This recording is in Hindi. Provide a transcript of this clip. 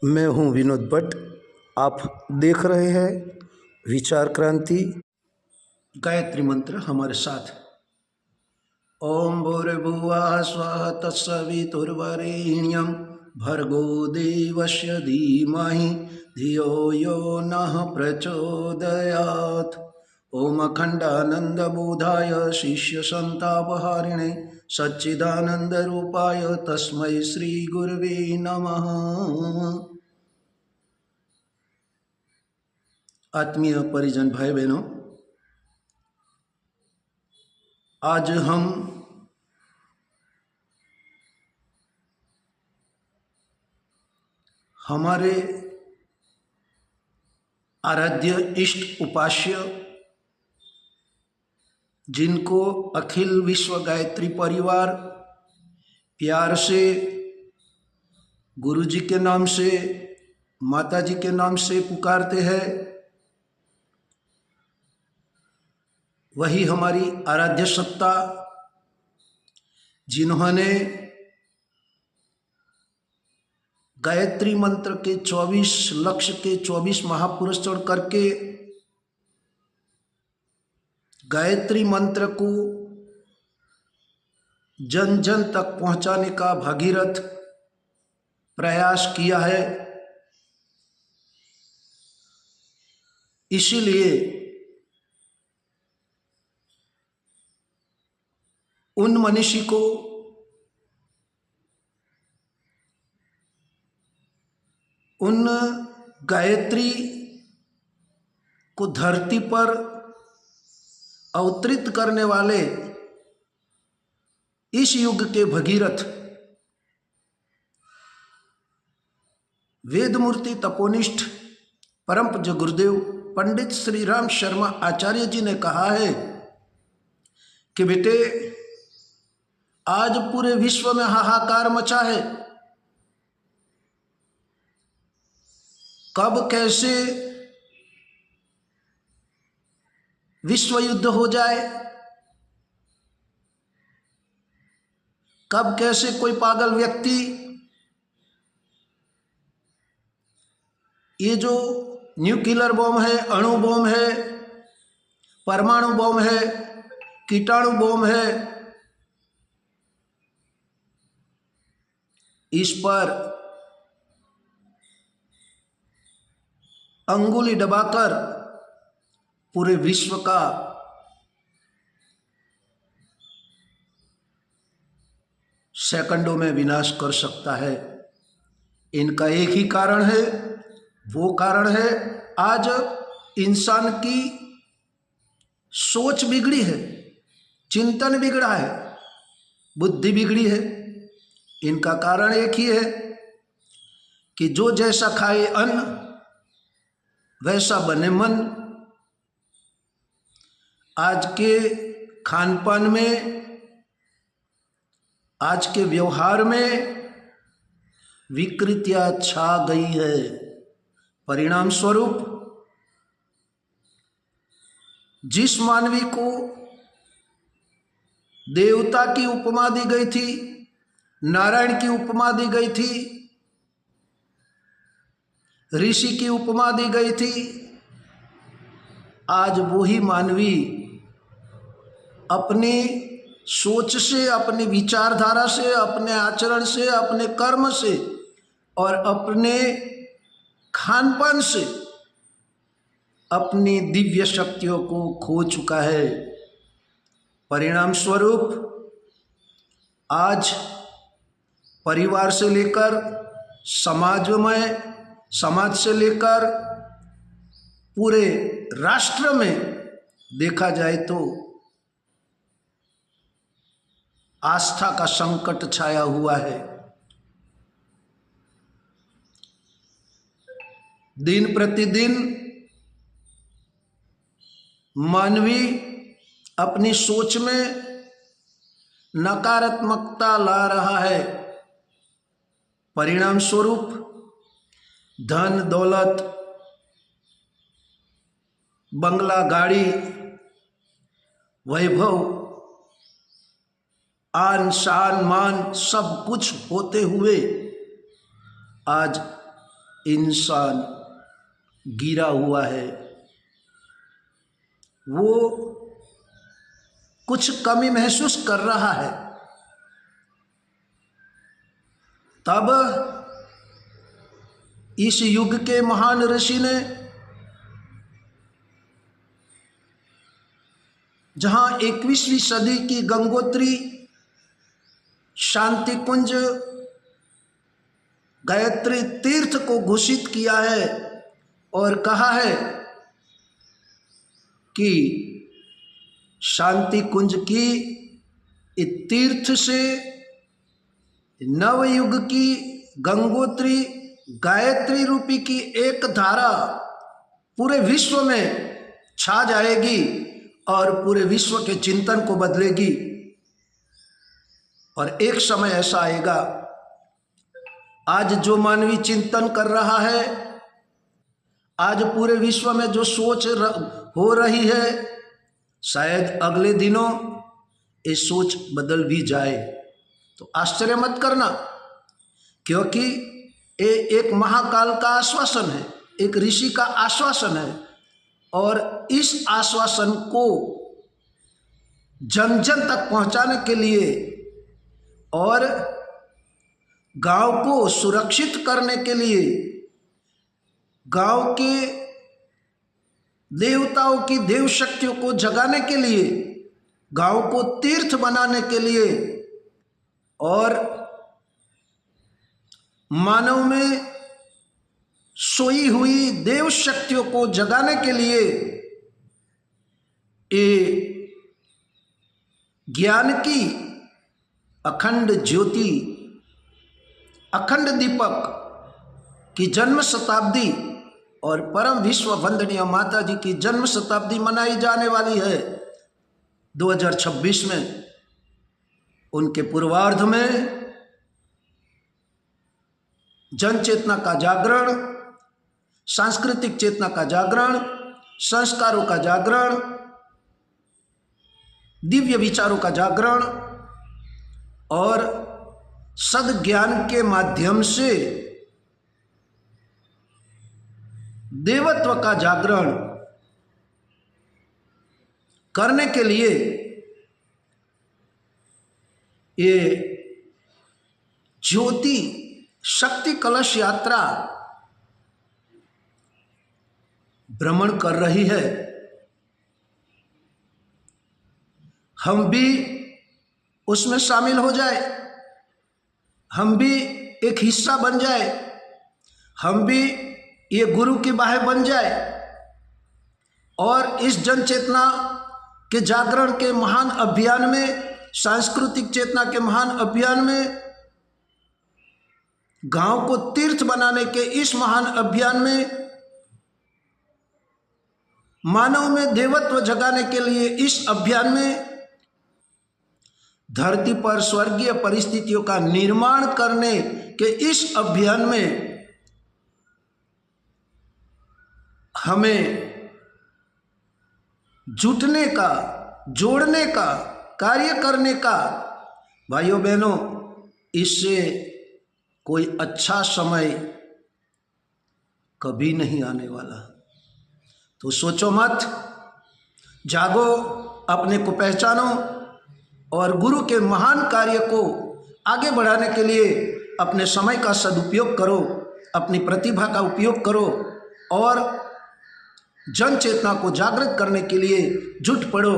मैं हूं विनोद भट्ट। आप देख रहे हैं विचार क्रांति। गायत्री मंत्र हमारे साथ। ओम भूर्भुवः स्वः तत्सवितुर्वरेण्यं भर्गो देवस्य धीमहि धियो यो नः प्रचोदयात्। ओम अखंडानंदबोधाय शिष्यसंतापहारिणे सच्चिदानंदरूपाय तस्मै श्री गुरवे नमः। आत्मीय परिजन भाई बहनों, आज हम हमारे आराध्य इष्ट उपास्य, जिनको अखिल विश्व गायत्री परिवार प्यार से गुरु जी के नाम से, माता जी के नाम से पुकारते हैं, वही हमारी आराध्य सत्ता, जिन्होंने गायत्री मंत्र के 24 लक्ष्य के 24 महापुरुष चढ़ करके गायत्री मंत्र को जन जन तक पहुंचाने का भागीरथ प्रयास किया है। इसीलिए उन मनीषी को उन गायत्री को धरती पर अवतरित करने वाले इस युग के भगीरथ वेदमूर्ति तपोनिष्ठ परम पूज्य गुरुदेव पंडित श्री राम शर्मा आचार्य जी ने कहा है कि बेटे, आज पूरे विश्व में हाहाकार मचा है। कब कैसे विश्व युद्ध हो जाए, कब कैसे कोई पागल व्यक्ति ये जो न्यूक्लियर बम है, अणु बम है, परमाणु बम है, कीटाणु बम है, इस पर अंगुली दबाकर पूरे विश्व का सेकंडों में विनाश कर सकता है। इनका एक ही कारण है, वो कारण है आज इंसान की सोच बिगड़ी है, चिंतन बिगड़ा है, बुद्धि बिगड़ी है। इनका कारण एक ही है कि जो जैसा खाए अन्न वैसा बने मन। आज के खान पान में, आज के व्यवहार में विकृतियां छा गई है। परिणाम स्वरूप जिस मानवी को देवता की उपमा दी गई थी, नारायण की उपमा दी गई थी, ऋषि की उपमा दी गई थी, आज वही मानवी अपनी सोच से, अपनी विचारधारा से, अपने आचरण से, अपने कर्म से और अपने खान पान से अपनी दिव्य शक्तियों को खो चुका है। परिणाम स्वरूप आज परिवार से लेकर समाज में, समाज से लेकर पूरे राष्ट्र में देखा जाए तो आस्था का संकट छाया हुआ है। दिन प्रतिदिन मानवी अपनी सोच में नकारात्मकता ला रहा है। परिणाम स्वरूप धन दौलत, बंगला, गाड़ी, वैभव, आन शान मान सब कुछ होते हुए आज इंसान गिरा हुआ है, वो कुछ कमी महसूस कर रहा है, तब इस युग के महान ऋषि ने, जहां 21वीं सदी की गंगोत्री शांति कुंज गायत्री तीर्थ को घोषित किया है और कहा है कि शांति कुंज की इस तीर्थ से नवयुग की गंगोत्री गायत्री रूपी की एक धारा पूरे विश्व में छा जाएगी और पूरे विश्व के चिंतन को बदलेगी। और एक समय ऐसा आएगा, आज जो मानवीय चिंतन कर रहा है, आज पूरे विश्व में जो सोच हो रही है, शायद अगले दिनों ये सोच बदल भी जाए। तो आश्चर्य मत करना, क्योंकि ये एक महाकाल का आश्वासन है, एक ऋषि का आश्वासन है, और इस आश्वासन को जन जन तक पहुंचाने के लिए और गांव को सुरक्षित करने के लिए, गांव के देवताओं की देव शक्तियों को जगाने के लिए, गांव को तीर्थ बनाने के लिए और मानव में सोई हुई देव शक्तियों को जगाने के लिए ये ज्ञान की अखंड ज्योति, अखंड दीपक की जन्म शताब्दी और परम विश्व वंदनीय माता जी की जन्म शताब्दी मनाई जाने वाली है 2026 में। उनके पूर्वार्ध में जन चेतना का जागरण, सांस्कृतिक चेतना का जागरण, संस्कारों का जागरण, दिव्य विचारों का जागरण और सद्ज्ञान के माध्यम से देवत्व का जागरण करने के लिए ये ज्योति शक्ति कलश यात्रा भ्रमण कर रही है। हम भी उसमें शामिल हो जाए, हम भी एक हिस्सा बन जाए, हम भी ये गुरु की बाहें बन जाए और इस जन चेतना के जागरण के महान अभियान में, सांस्कृतिक चेतना के महान अभियान में, गांव को तीर्थ बनाने के इस महान अभियान में, मानव में देवत्व जगाने के लिए इस अभियान में, धरती पर स्वर्गीय परिस्थितियों का निर्माण करने के इस अभियान में हमें जुटने का, जोड़ने का, कार्य करने का, भाइयों बहनों, इससे कोई अच्छा समय कभी नहीं आने वाला। तो सोचो मत, जागो, अपने को पहचानो और गुरु के महान कार्य को आगे बढ़ाने के लिए अपने समय का सदुपयोग करो, अपनी प्रतिभा का उपयोग करो और जन चेतना को जागृत करने के लिए जुट पड़ो।